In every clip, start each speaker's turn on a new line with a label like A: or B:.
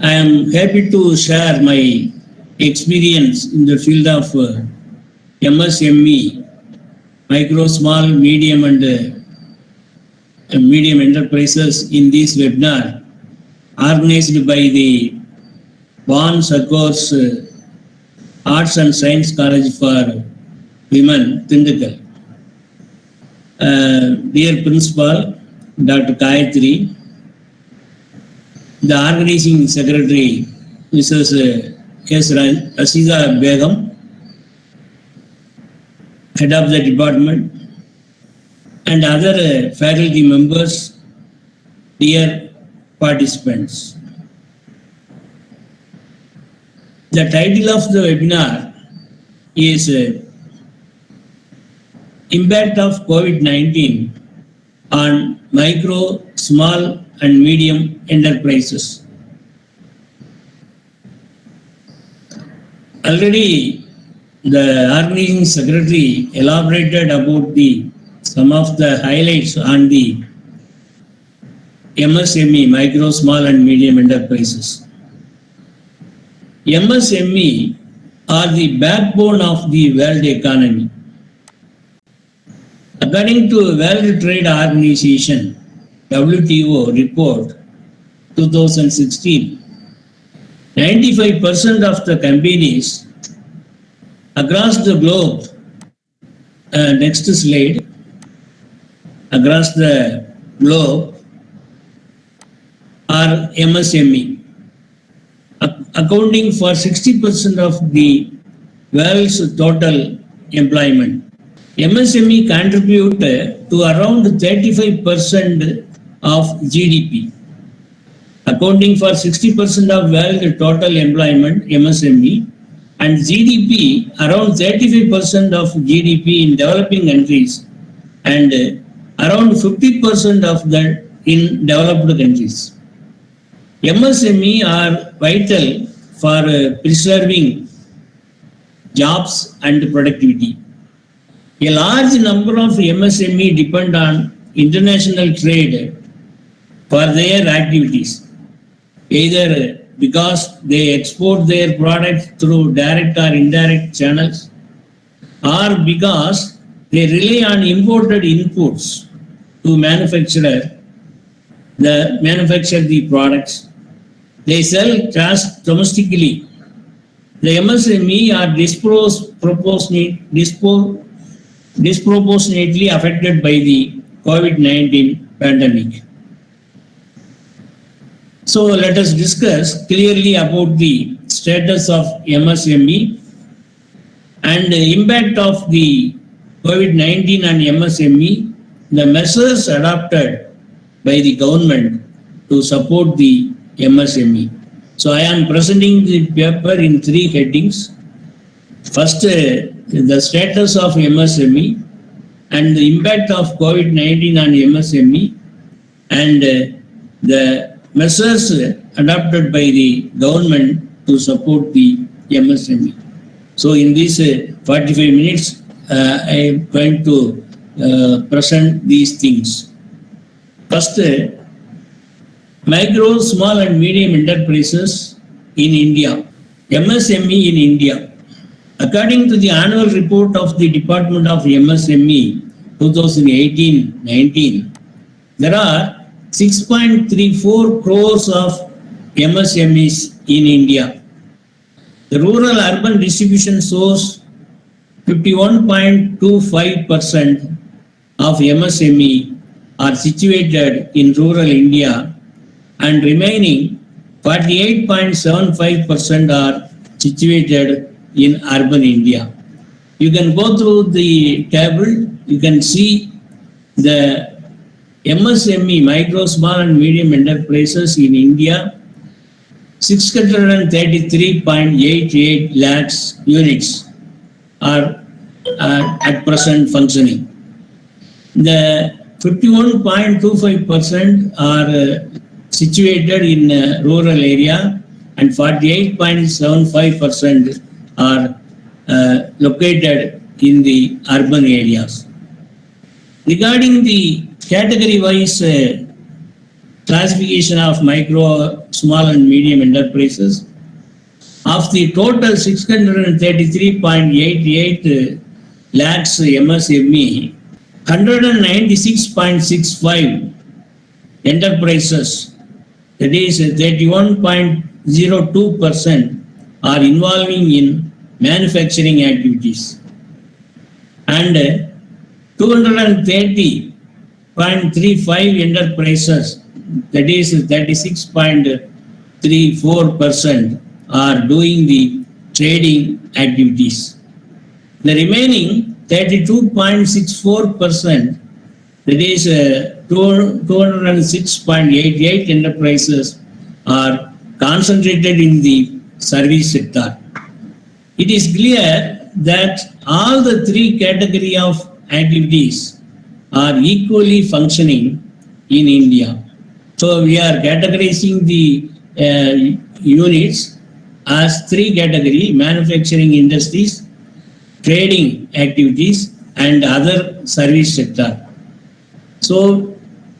A: I am happy to share my experience in the field of MSME, micro, small, medium, and medium enterprises in this webinar organized by the Bon Sarkos Arts and Science College for Women, Tindukal. Dear Principal, Dr. Gayatri, the Organizing Secretary, Mrs. S. Rashida Begum, Head of the Department, and other faculty members, dear participants. The title of the webinar is Impact of COVID-19 on Micro, Small and Medium Enterprises. Already the Organizing Secretary elaborated about some of the highlights on the MSME, Micro, Small and Medium Enterprises. MSME are the backbone of the world economy. According to World Trade Organization, WTO report 2016, 95% of the companies across the globe, next slide, across the globe are MSME, accounting for 60% of the world's total employment. MSME contribute to around 35% of GDP. Accounting for 60% of world total employment, MSME, and GDP around 35% of GDP in developing countries and around 50% of that in developed countries. MSME are vital for preserving jobs and productivity. A large number of MSME depend on international trade for their activities, either because they export their products through direct or indirect channels, or because they rely on imported inputs to manufacture the products they sell domestically. The MSME are disproportionately affected by the COVID-19 pandemic. So let us discuss clearly about the status of MSME and the impact of the COVID-19 on MSME, the measures adopted by the government to support the MSME. So I am presenting the paper in three headings. First, the status of MSME and the impact of COVID-19 on MSME and the measures adopted by the government to support the MSME. So in these 45 minutes, I am going to present these things. First, micro, small and medium enterprises in India, MSME in India. According to the annual report of the Department of MSME 2018-19, there are 6.34 crores of MSMEs in India. The rural-urban distribution shows 51.25% of MSME are situated in rural India and remaining 48.75% are situated in urban India. You can go through the table, you can see the MSME, micro, small and medium enterprises in India, 633.88 lakhs units are at present functioning. The 51.25% are situated in rural area and 48.75% are located in the urban areas. Regarding the category-wise classification of micro, small and medium enterprises. Of the total 633.88 lakhs MSME, 196.65 enterprises, that is 31.02%, are involving in manufacturing activities, and 230.35 enterprises, that is 36.34%, are doing the trading activities. The remaining 32.64%, that is 206.88 enterprises, are concentrated in the service sector. It is clear that all the three categories of activities are equally functioning in India. So we are categorizing the units as three categories: manufacturing industries, trading activities, and other service sector. So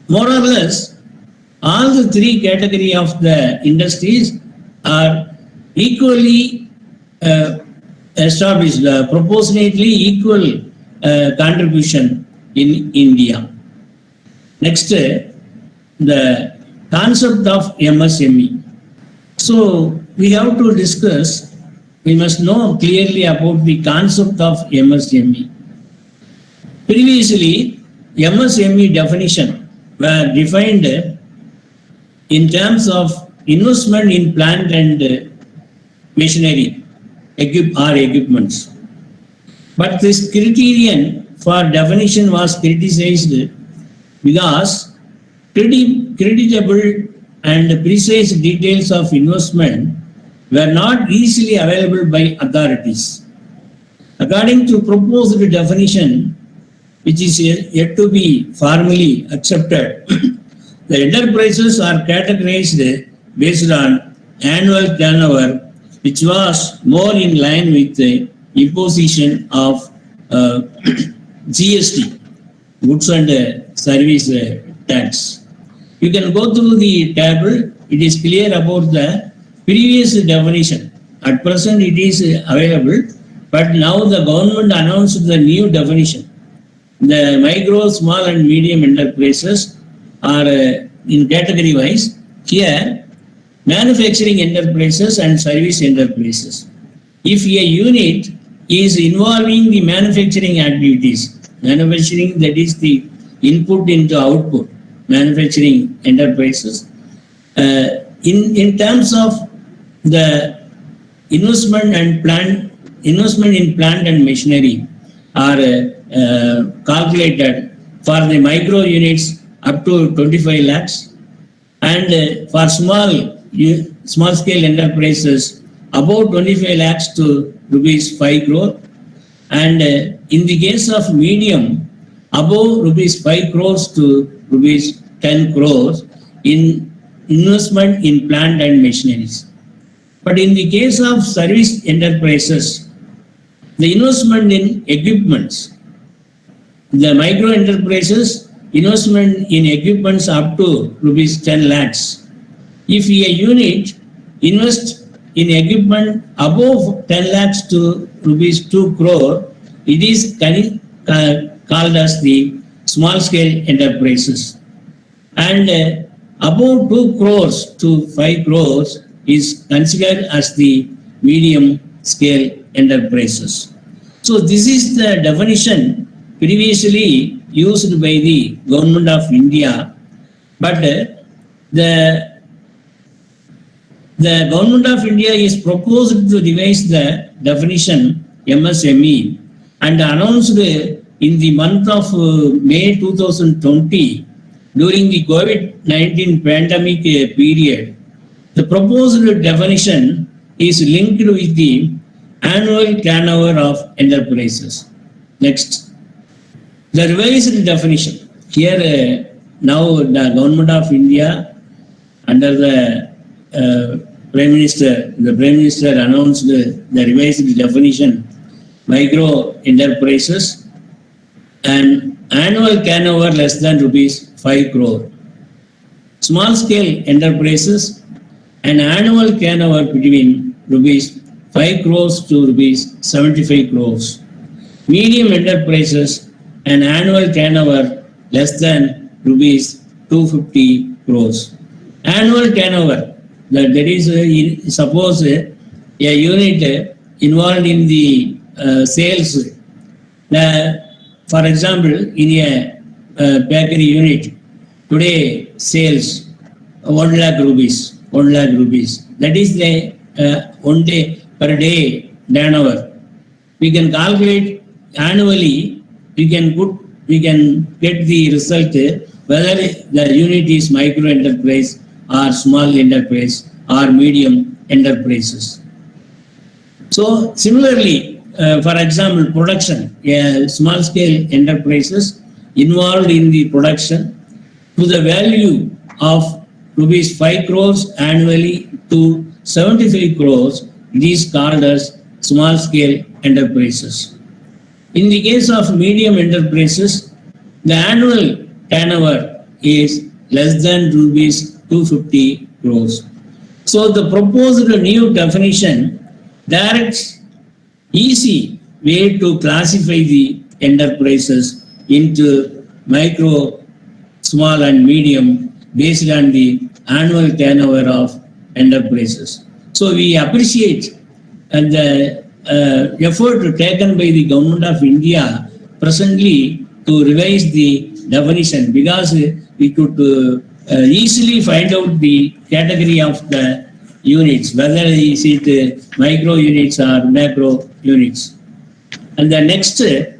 A: more or less, all the three categories of the industries are equally established, proportionately equal contribution in India. Next, the concept of MSME. So we have to discuss, we must know clearly about the concept of MSME. Previously, MSME definition were defined in terms of investment in plant and machinery or equipments. But this criterion for definition was criticized because creditable and precise details of investment were not easily available by authorities. According to proposed definition, which is yet to be formally accepted, the enterprises are categorized based on annual turnover, which was more in line with the imposition of GST, goods and service tax. You can go through the table. It is clear about the previous definition. At present, it is available, but now the government announced the new definition. The micro, small, and medium enterprises are in category wise. Here, manufacturing enterprises and service enterprises. If a unit is involving the manufacturing activities, manufacturing, that is the input into output, manufacturing enterprises, in terms of the investment in plant and machinery are calculated for the micro units up to 25 lakhs, and for small scale enterprises about 25 lakhs to rupees 5 crore, and in the case of medium, above rupees 5 crores to rupees 10 crores in investment in plant and machineries. But in the case of service enterprises, the investment in equipments, the micro enterprises, investment in equipments up to rupees 10 lakhs. If a unit invests in equipment above 10 lakhs to rupees 2 crore, it is called as the small scale enterprises. And above 2 crores to 5 crores is considered as the medium scale enterprises. So this is the definition previously used by the Government of India, but the Government of India is proposed to revise the definition MSME and announced in the month of May 2020 during the COVID-19 pandemic period. The proposed definition is linked with the annual turnover of enterprises. Next, the revised definition. Here now the Government of India under the Prime Minister announced the revised definition: micro enterprises and annual turnover less than rupees 5 crore. Small scale enterprises, an annual turnover between rupees 5 crores to rupees 75 crores. Medium enterprises, an annual turnover less than rupees 250 crores. Annual turnover, that is, suppose a unit involved in the sales. For example, in a bakery unit, today sales 1 lakh rupees, 1 lakh rupees. That is the 1 day per day turnover. We can calculate annually. We can get the result whether the unit is micro enterprise or small enterprise or medium enterprises. So similarly, for example, production, small scale enterprises involved in the production to the value of rupees 5 crores annually to 75 crores, it is called as small scale enterprises. In the case of medium enterprises, the annual turnover is less than rupees 250 crores. So the proposed new definition directs easy way to classify the enterprises into micro, small and medium based on the annual turnover of enterprises. So we appreciate the effort taken by the Government of India presently to revise the definition, because we could easily find out the category of the units, whether is it micro units or macro units. And the next, the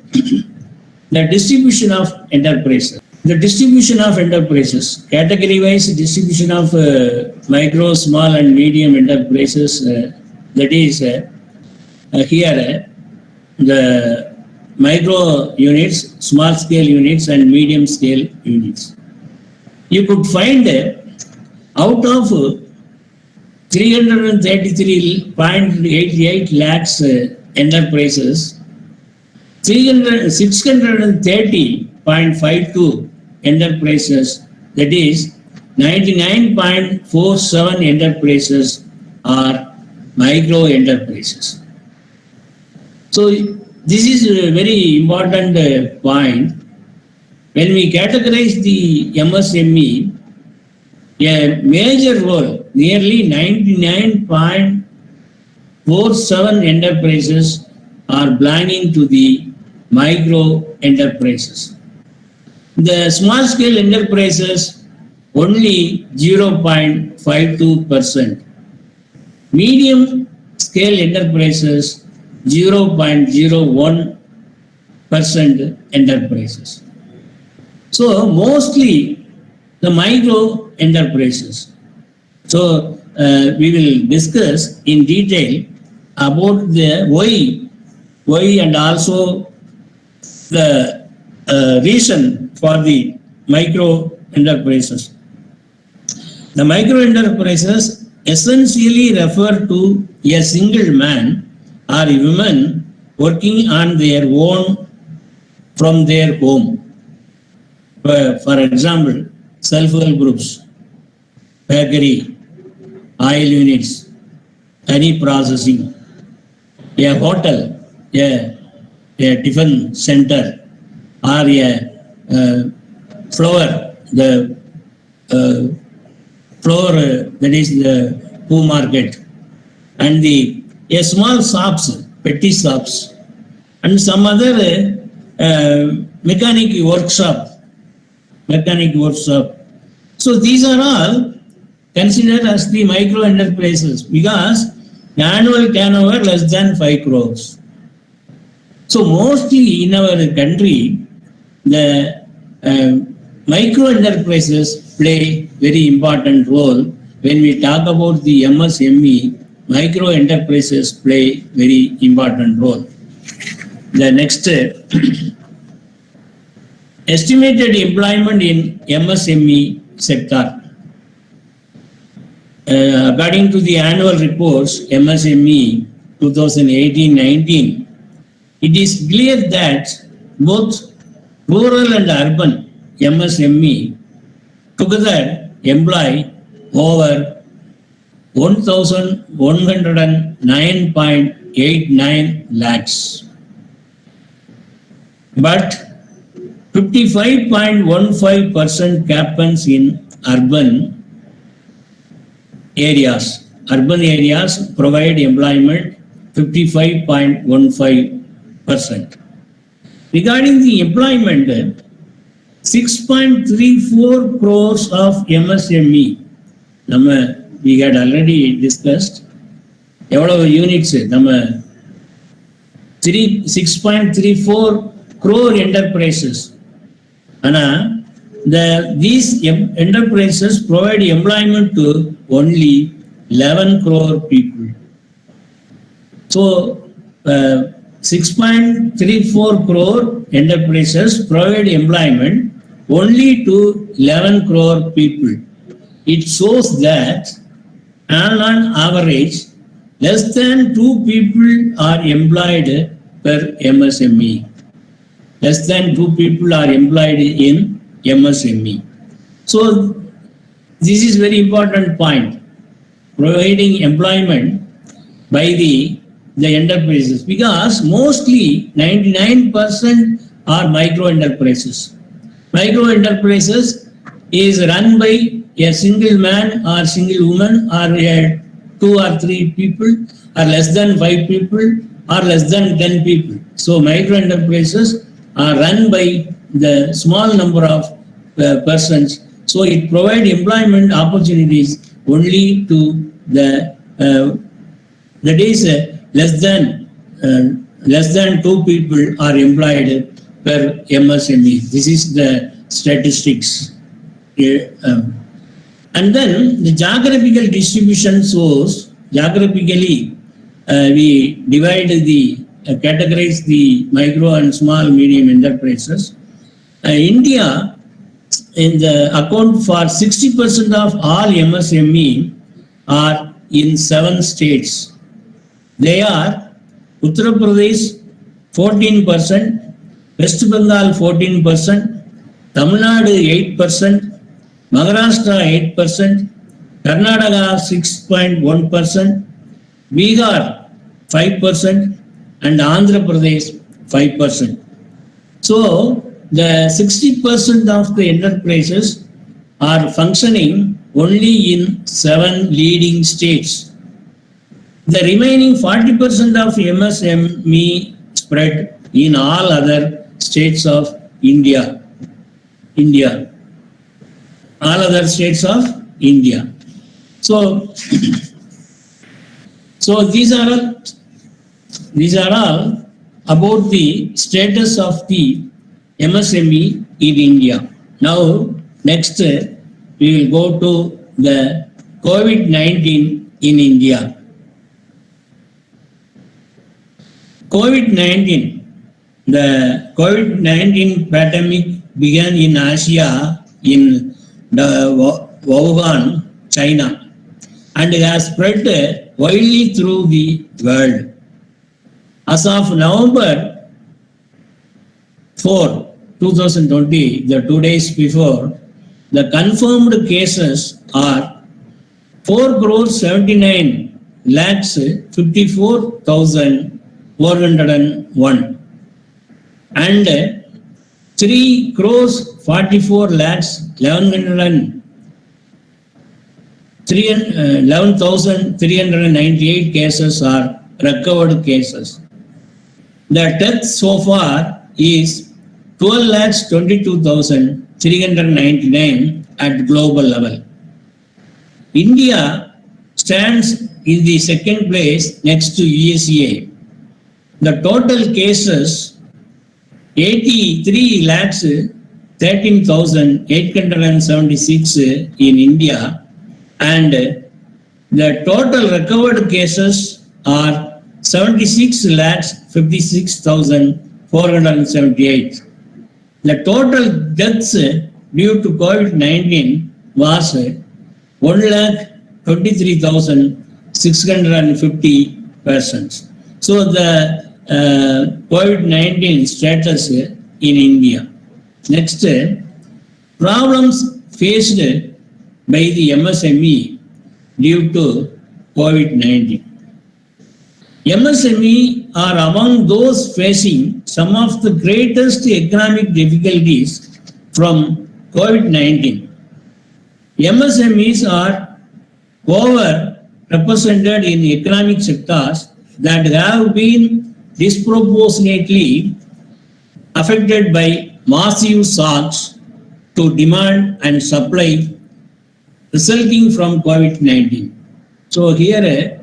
A: distribution of enterprises. The distribution of enterprises, category-wise distribution of micro, small and medium enterprises, that is here the micro units, small scale units and medium scale units. You could find out of 333.88 lakhs enterprises, 630.52 enterprises, that is 99.47 enterprises are micro enterprises. So this is a very important point. When we categorize the MSME, a major role, nearly 99.47 enterprises are belonging to the micro enterprises. The small scale enterprises, only 0.52%. Medium scale enterprises, 0.01% enterprises. So mostly the micro enterprises. So we will discuss in detail about the why and also the reason for the micro enterprises. The micro enterprises essentially refer to a single man or woman working on their own from their home. For example, self-help groups, bakery, oil units, honey processing, a hotel, a tiffin center, or a flower, the flower, that is the poo market, and a small shops, petty shops, and some other mechanic workshop. So these are all considered as the micro enterprises because the annual turnover less than 5 crores. So mostly in our country, the micro enterprises play very important role. When we talk about the MSME, micro enterprises play very important role. The next, estimated employment in MSME sector. According to the annual reports, MSME 2018-19, it is clear that both rural and urban MSME together employ over 1,109.89 lakhs. But 55.15% happens in urban areas. Urban areas provide employment 55.15%. Regarding the employment, 6.34 crores of MSME, we had already discussed. எவ்வளவு units நம்ம 6.34 crore enterprises. These enterprises provide employment to only 11 crore people. So 6.34 crore enterprises provide employment only to 11 crore people. It shows that on average, less than 2 people are employed per MSME. Less than 2 people are employed in MSME. So this is very important point. Providing employment by the enterprises, because mostly 99% are micro enterprises. Micro enterprises is run by a single man or single woman or 2 or 3 people or less than 5 people or less than 10 people. So micro enterprises are run by the small number of persons. So it provides employment opportunities only to that is less than 2 people are employed per MSME. This is the statistics. And then the geographical distribution shows, geographically we divide categorize the micro and small medium enterprises. India in the account for 60% of all MSME are in 7 states. They are Uttar Pradesh 14%, West Bengal 14%, Tamil Nadu 8%, Maharashtra 8%, Karnataka 6.1%, Bihar 5%, and Andhra Pradesh 5%. So the 60% of the enterprises are functioning only in 7 leading states. The remaining 40% of MSME spread in all other states of India. All other states of India. So these are all about the status of the MSME in India. Now, next we will go to the COVID-19 in India. The COVID-19 pandemic began in Asia in Wuhan, China, and has spread widely through the world. As of November 4, 2020, the 2 days before, the confirmed cases are 4,79,54,401 and 3,44,11,398 cases are recovered cases. The death so far is 12,22,399 at global level. India stands in the second place next to USA. The total cases 83,13,876 in India, and the total recovered cases are 76,56,478. The total deaths due to COVID-19 was 1,23,650 persons. So the COVID-19 status in India. Next, problems faced by the MSME due to COVID-19. MSME are among those facing some of the greatest economic difficulties from COVID-19. MSMEs are over represented in economic sectors that have been disproportionately affected by massive shocks to demand and supply resulting from COVID-19. So here,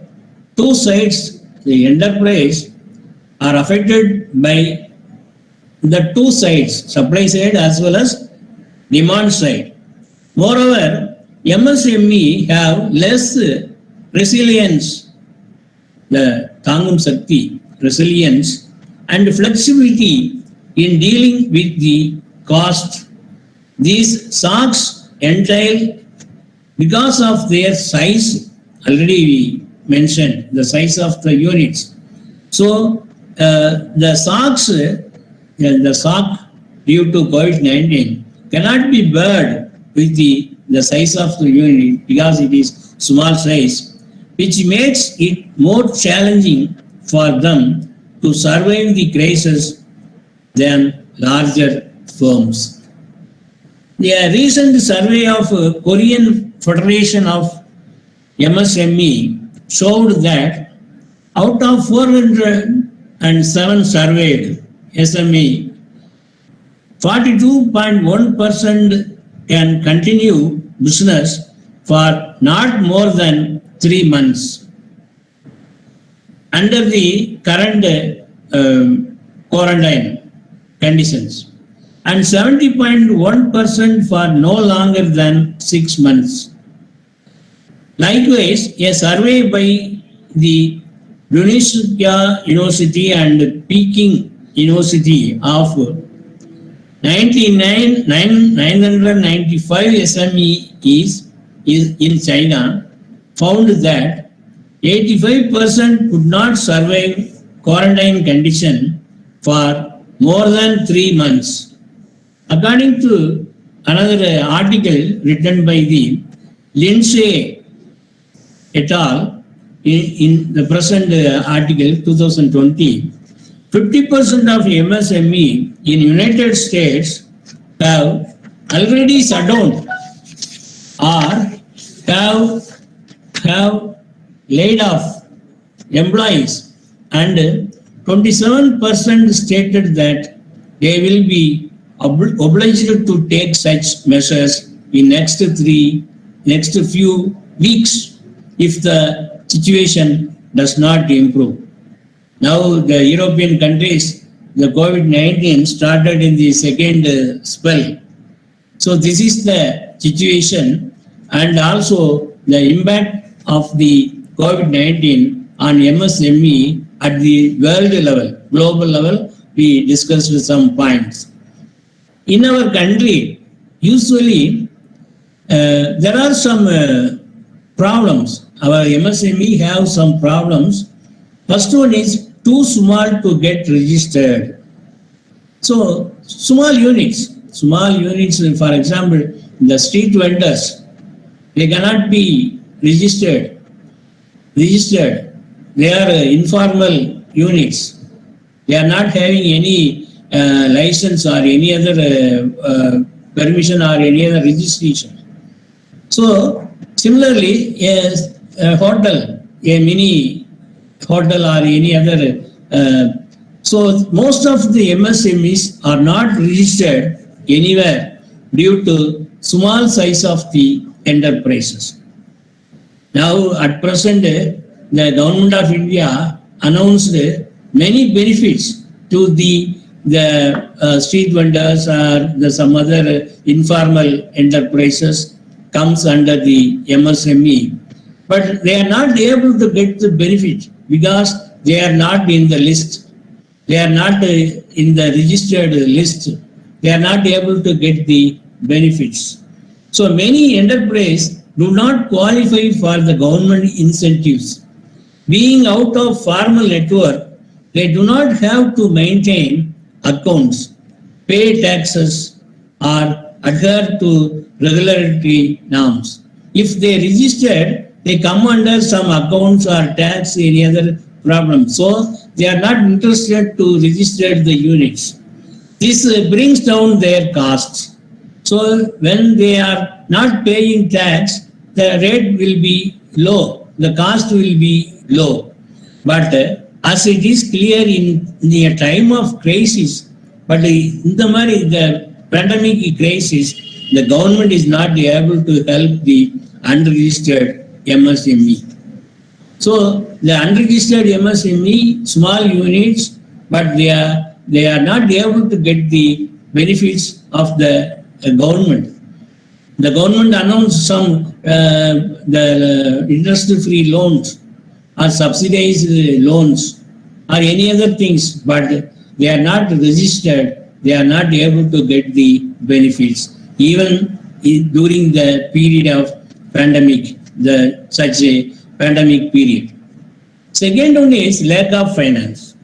A: two sides, the enterprise are affected by the two sides, supply side as well as demand side. Moreover, MSME have less resilience, the Thangum Sakti, resilience and flexibility in dealing with the cost. These shocks entail because of their size, already we mentioned the size of the units. So the shock due to COVID-19 cannot be borne with the size of the unit because it is small size, which makes it more challenging for them to survive the crisis than larger firms. A recent survey of Korean Federation of MSME showed that out of 407 surveyed SME, 42.1% can continue business for not more than 3 months under the current quarantine conditions, and 70.1% for no longer than 6 months. Likewise, a survey by the Indonesia University and Peking University of 995 SMEs in China found that 85% could not survive quarantine condition for more than 3 months. According to another article written by the Lindsay et al. In the present article 2020, 50% of MSME in United States have already shut down or have laid off employees, and 27% stated that they will be obliged to take such measures in next few weeks if the situation does not improve. Now the European countries, the COVID-19 started in the second spell. So this is the situation, and also the impact of the COVID-19 on MSME at the world level, global level. We discussed some points. In our country, usually there are some problems. Our MSME have some problems. First one is too small to get registered. So small units, for example, the street vendors, they cannot be registered. They are informal units. They are not having any license or any other permission or any other registration. So similarly, a hotel, a mini hotel or any other. So most of the MSMEs are not registered anywhere due to small size of the enterprises. Now at present, the government of India announced many benefits to the street vendors or some other informal enterprises comes under the MSME, but they are not able to get the benefit because they are not in the list. They are not in the registered list. They are not able to get the benefits. So many enterprises do not qualify for the government incentives. Being out of formal network, they do not have to maintain accounts, pay taxes, or adhere to regulatory norms. if they registered, they come under some accounts or tax, any other problem. So they are not interested to register the units. This brings down their costs. So when they are not paying tax, the rate will be low, the cost will be low. But as it is clear in a time of crisis, but in the pandemic crisis, the government is not able to help the unregistered MSME. So the unregistered MSME, small units, but they are not able to get the benefits of the government. The government announced some the interest-free loans or subsidized loans or any other things, but they are not registered. They are not able to get the benefits even during the period of pandemic, such a pandemic period. Second one is lack of finance.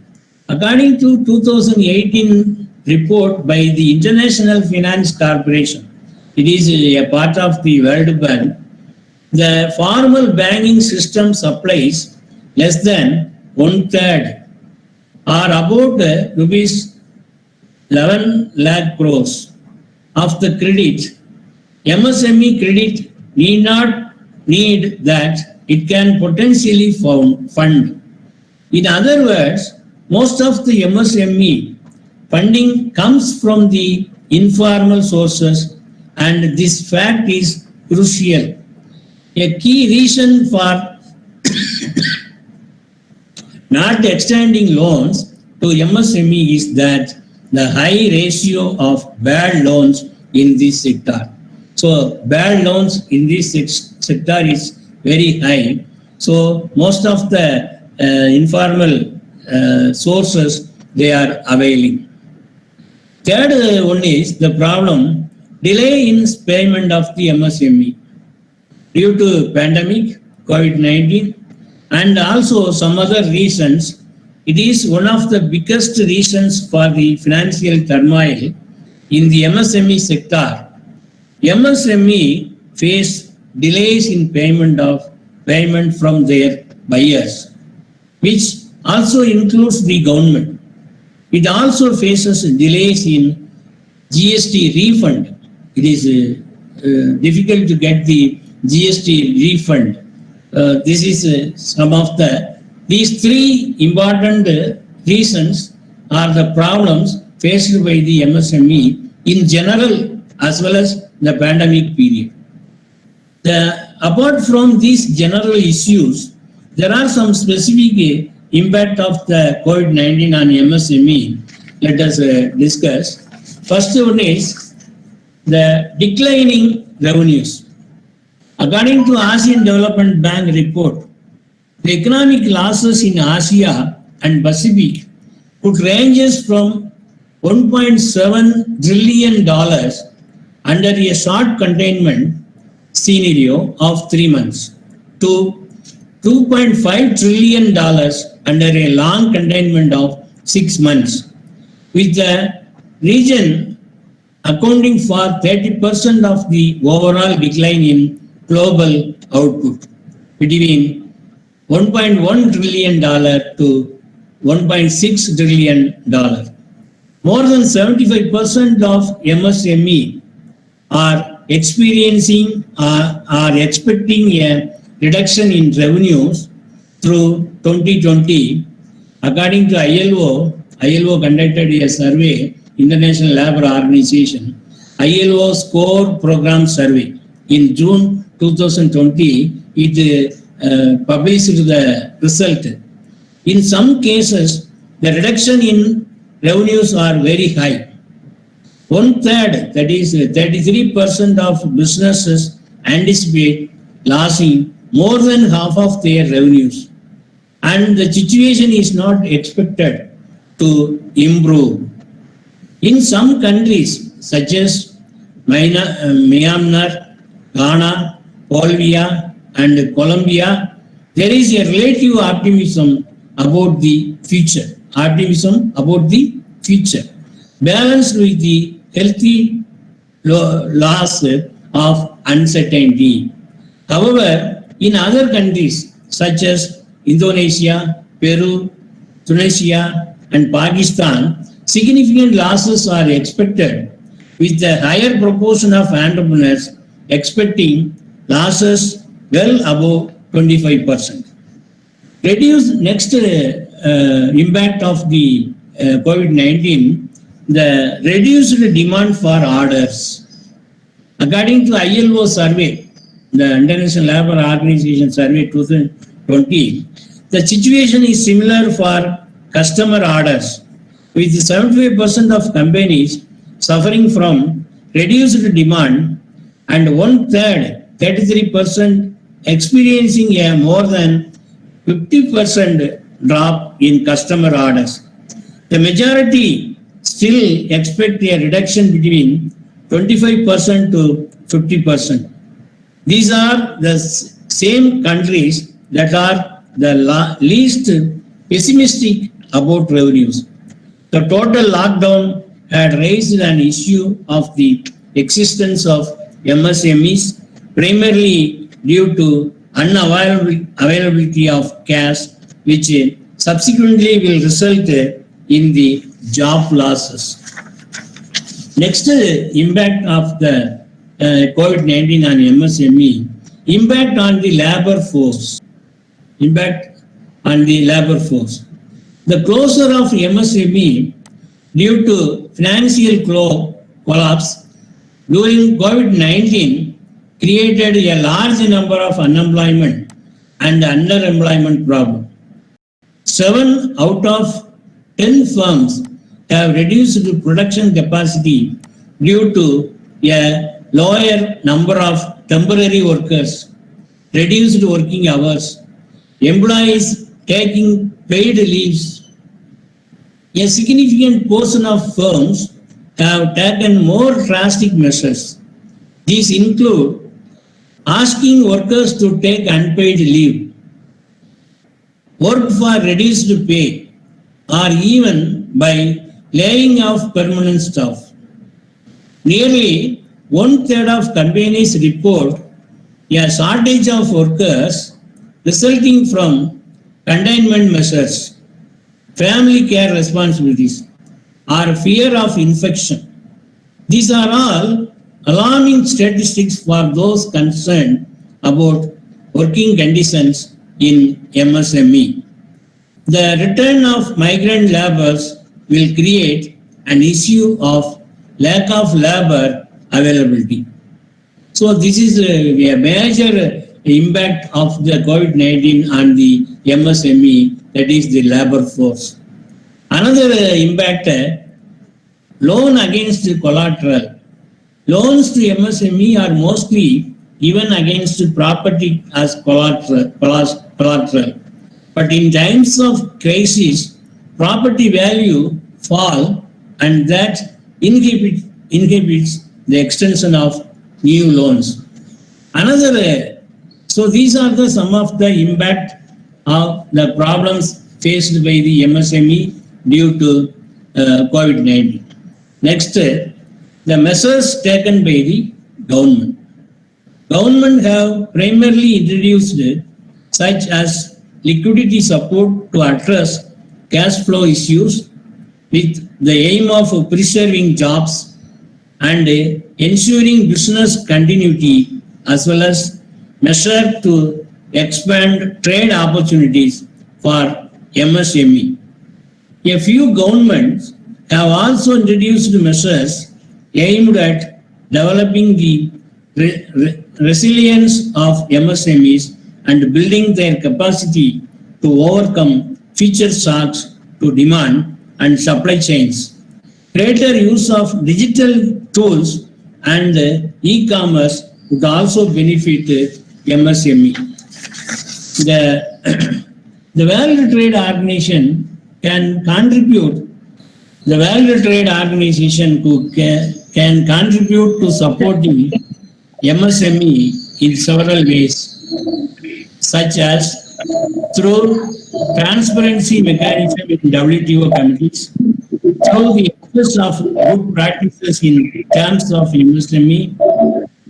A: According to 2018 report by the International Finance Corporation, it is a part of the World Bank, the formal banking system supplies less than 1/3 or about rupees 11 lakh crores of the credit. MSME credit need not need that it can potentially fund. In other words, most of the MSME funding comes from the informal sources, and this fact is crucial. A key reason for not extending loans to MSME is that the high ratio of bad loans in this sector. So bad loans in this sector is very high. So most of the informal sources they are availing. Third one is the problem delay in payment of the MSME due to pandemic, COVID-19, and also some other reasons. It is one of the biggest reasons for the financial turmoil in the MSME sector. MSME face delays in payment from their buyers, which also includes the government. It also faces delays in GST refund. It is difficult to get the GST refund. This is some of these three important reasons are the problems faced by the MSME in general as well as the pandemic period. Apart from these general issues, there are some specific impact of the COVID-19 on MSME. Let us discuss. First one is the declining revenues. According to ASEAN Development Bank report, the economic losses in Asia and Pacific could ranges from $1.7 trillion under a short containment scenario of 3 months to $2.5 trillion under a long containment of 6 months, with the region accounting for 30% of the overall decline in global output between $1.1 trillion to $1.6 trillion. More than 75% of MSME are experiencing are expecting a reduction in revenues through 2020. According to ILO conducted a survey, International Labour Organization, ILO's core program survey in June 2020, it published the result. In some cases, the reduction in revenues are very high. 1/3, that is 33% of businesses anticipate losing more than half of their revenues. And the situation is not expected to improve. In some countries, such as Myanmar, Ghana, Bolivia, and Colombia, there is a relative optimism about the future. Balanced with the healthy loss of uncertainty. However, in other countries such as Indonesia, Peru, Tunisia, and Pakistan, significant losses are expected, with a higher proportion of entrepreneurs expecting losses well above 25%. Reduce next impact of the COVID-19, the reduced demand for orders. According to ILO survey, the International Labour Organization survey 2020, the situation is similar for customer orders, with 75% of companies suffering from reduced demand and one third, 33%, experiencing a more than 50% drop in customer orders. The majority still expect a reduction between 25% to 50%. These are the same countries that are the least pessimistic about revenues. The total lockdown had raised an issue of the existence of MSMEs, primarily due to unavailability of cash, which subsequently will result in the job losses. Next, impact of the COVID-19 on MSME, impact on the labor force. Impact on the labor force. The closure of MSME due to financial collapse during COVID-19 created a large number of unemployment and underemployment problem. 7 out of 10 firms have reduced production capacity due to a lower number of temporary workers, reduced working hours, employees taking paid leaves. A significant portion of firms have taken more drastic measures. These include asking workers to take unpaid leave, work for reduced pay, or even by laying off permanent staff. Nearly one third of companies report a shortage of workers resulting from containment measures, family care responsibilities, or fear of infection. These are all alarming statistics for those concerned about working conditions in MSME. The return of migrant laborers will create an issue of lack of labor availability. So this is a major impact of the COVID-19 on the MSME, that is the labor force. Another impact, loan against collateral. Loans to MSME are mostly given against property as collateral. But in times of crisis, property value fall, and that inhibits the extension of new loans. So these are some of the impact of the problems faced by the MSME due to COVID-19. Next, the measures taken by the government. Government have primarily introduced such as liquidity support to address cash flow issues with the aim of preserving jobs and ensuring business continuity, as well as measures to expand trade opportunities for MSME. A few governments have also introduced measures aimed at developing the resilience of MSMEs and building their capacity to overcome future shocks to demand and supply chains. Greater use of digital tools and e-commerce would also benefit MSME. The World Trade Organization can contribute. The World Trade Organization can contribute to supporting MSME in several ways, such as through transparency mechanism in WTO committees, through the access of good practices in terms of MSME,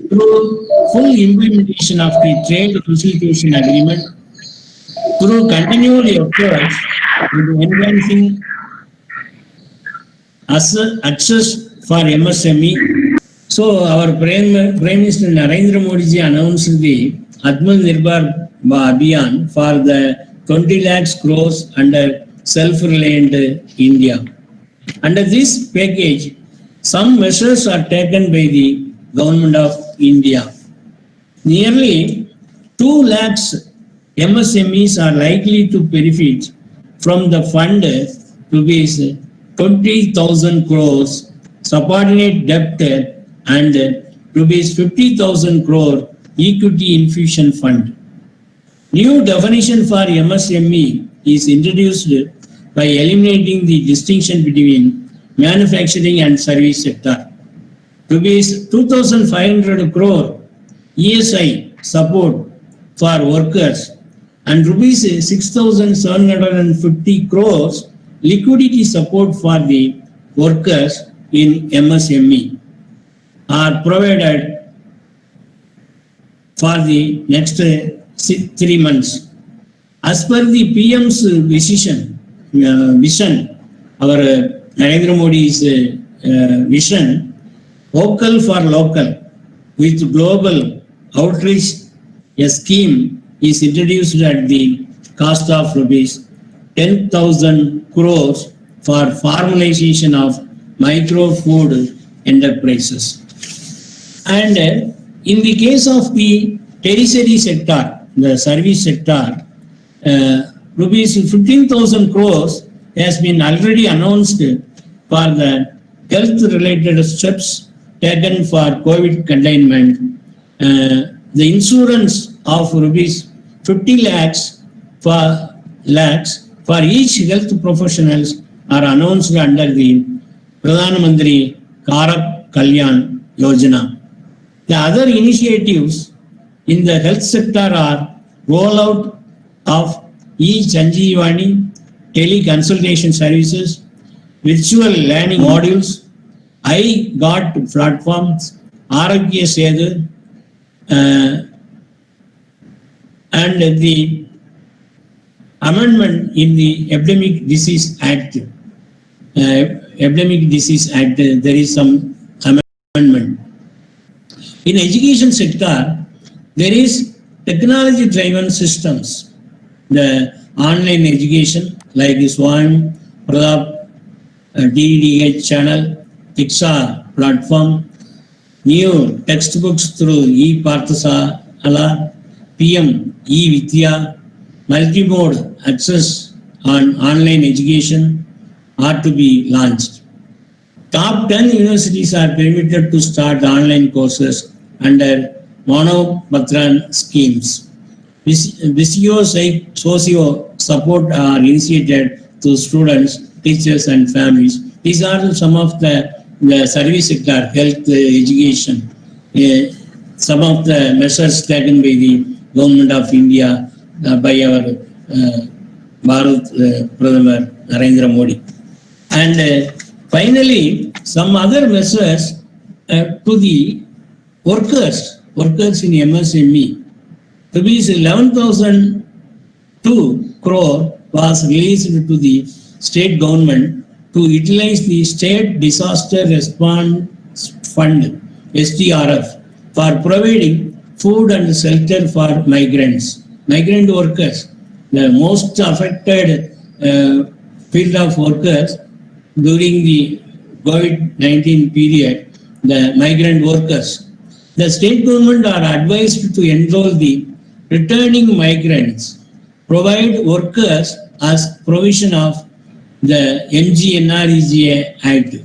A: through full implementation of the trade facilitation agreement, through continual efforts in enhancing access for MSME. So our Prime Minister Narendra Modi ji announced the Atmanirbhar Abhiyan for the 20 lakhs crores under self-reliant India. Under this package, some measures are taken by the Government of India. Nearly 2 lakhs MSMEs are likely to benefit from the fund rupees 20,000 crores subordinate debt and rupees 50,000 crore equity infusion fund. New definition for MSME is introduced by eliminating the distinction between manufacturing and service sector. Rupees 2,500 crore ESI support for workers and rupees 6,750 crores liquidity support for the workers in MSME are provided for the next 3 months. As per the PM's vision, our Narendra Modi's vision, vocal for local, with global outreach, a scheme is introduced at the cost of rupees 10,000 crores for formalization of micro food enterprises. And in the case of the tertiary sector, the service sector, rupees 15,000 crores has been already announced for the health-related steps taken for COVID containment. The insurance of rupees 50 lakhs for each health professionals are announced under the Pradhan Mantri Gareeb Kalyan Yojana. The other initiatives in the health sector are rollout of e-Sanjeevani, teleconsultation services, virtual learning modules, iGuard platforms, Arogya Setu, and the amendment in the Epidemic Disease Act. There is some amendment. In education sector, there is technology-driven systems. The online education like SWAYAM, Pradap, DDH channel, Diksha platform, new textbooks through e-Parthasala, PM e-Vidya, multi-mode access on online education are to be launched. Top 10 universities are permitted to start online courses under Manopatran schemes. Socio support are initiated to students, teachers and families. These are some of the service sector, health, education, some of the measures taken by the Government of India, by our Bharat Pradhamar Narendra Modi. And finally, some other measures to the workers in MSME. Rupees 11,002 crore was released to the state government to utilize the State Disaster Response Fund (SDRF) for providing food and shelter for migrant workers. The most affected field of workers during the COVID-19 period, the migrant workers. The state government are advised to enroll the returning migrants, provide workers as provision of the MGNREGA Act,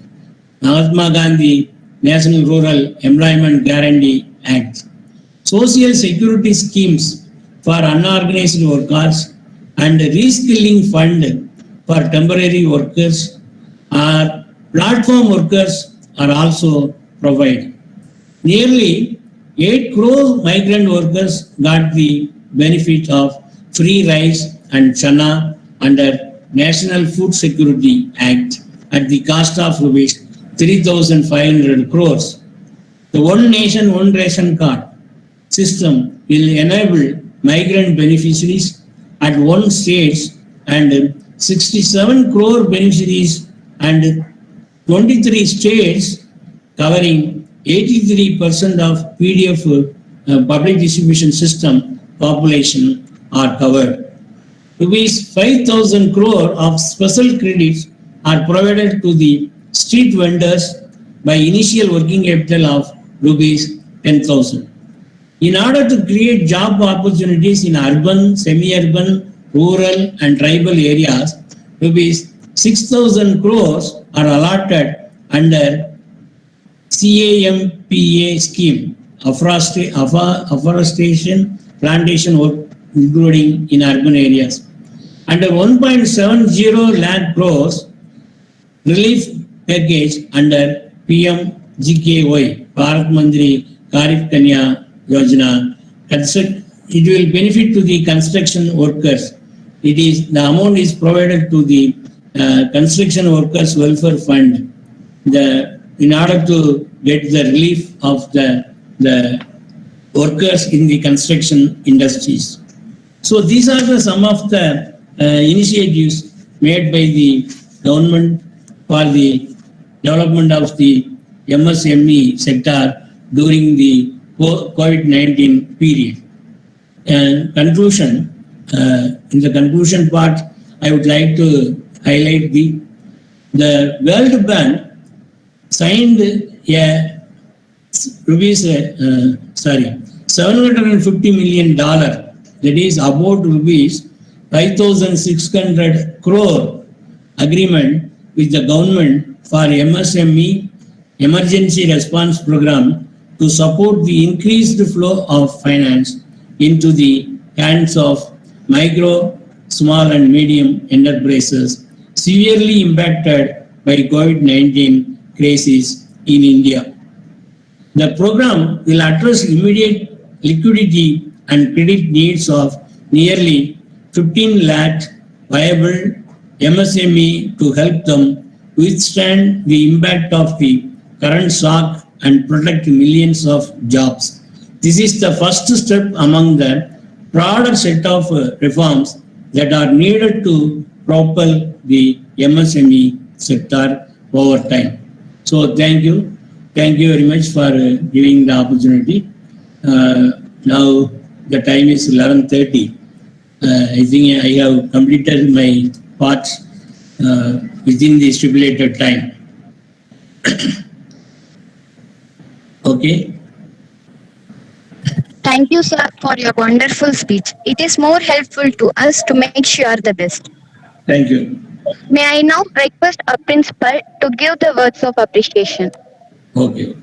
A: Mahatma Gandhi National Rural Employment Guarantee Act, social security schemes for unorganized workers, and reskilling fund for temporary workers or platform workers are also provided. Nearly 8 crore migrant workers got the benefit of free rice and chana under National Food Security Act at the cost of rupees 3,500 crores. The One Nation, One Ration Card system will enable migrant beneficiaries at one stage and 67 crore beneficiaries and 23 states covering 83% of PDF public distribution system population are covered. Rupees 5,000 crore of special credits are provided to the street vendors by initial working capital of rupees 10,000. In order to create job opportunities in urban, semi-urban, rural and tribal areas, rupees 6,000 crores are allotted under CAMPA scheme, afforestation, plantation work, including in urban areas. Under 1.70 lakh crores relief package under PMGKY, Bharat Mandri Karif Kanya Yojana, it will benefit to the construction workers. The amount is provided to the construction workers welfare fund. In order to get the relief of the workers in the construction industries. So these are some of the initiatives made by the government for the development of the MSME sector during the COVID-19 period. And conclusion, in the conclusion part, I would like to highlight the World Bank signed a $750 million, that is about rupees 5,600 crore agreement with the government for MSME emergency response program to support the increased flow of finance into the hands of micro, small and medium enterprises severely impacted by COVID-19 crisis in India. The program will address immediate liquidity and credit needs of nearly 15 lakh viable MSME to help them withstand the impact of the current shock and protect millions of jobs. This is the first step among the broader set of reforms that are needed to propel the MSME sector over time. So thank you. Thank you very much for giving the opportunity. Now the time is 11:30. I think I have completed my part within the stipulated time. Okay.
B: Thank you, sir, for your wonderful speech. It is more helpful to us to make sure the best.
A: Thank you.
B: May I now request our principal to give the words of appreciation.
A: Okay.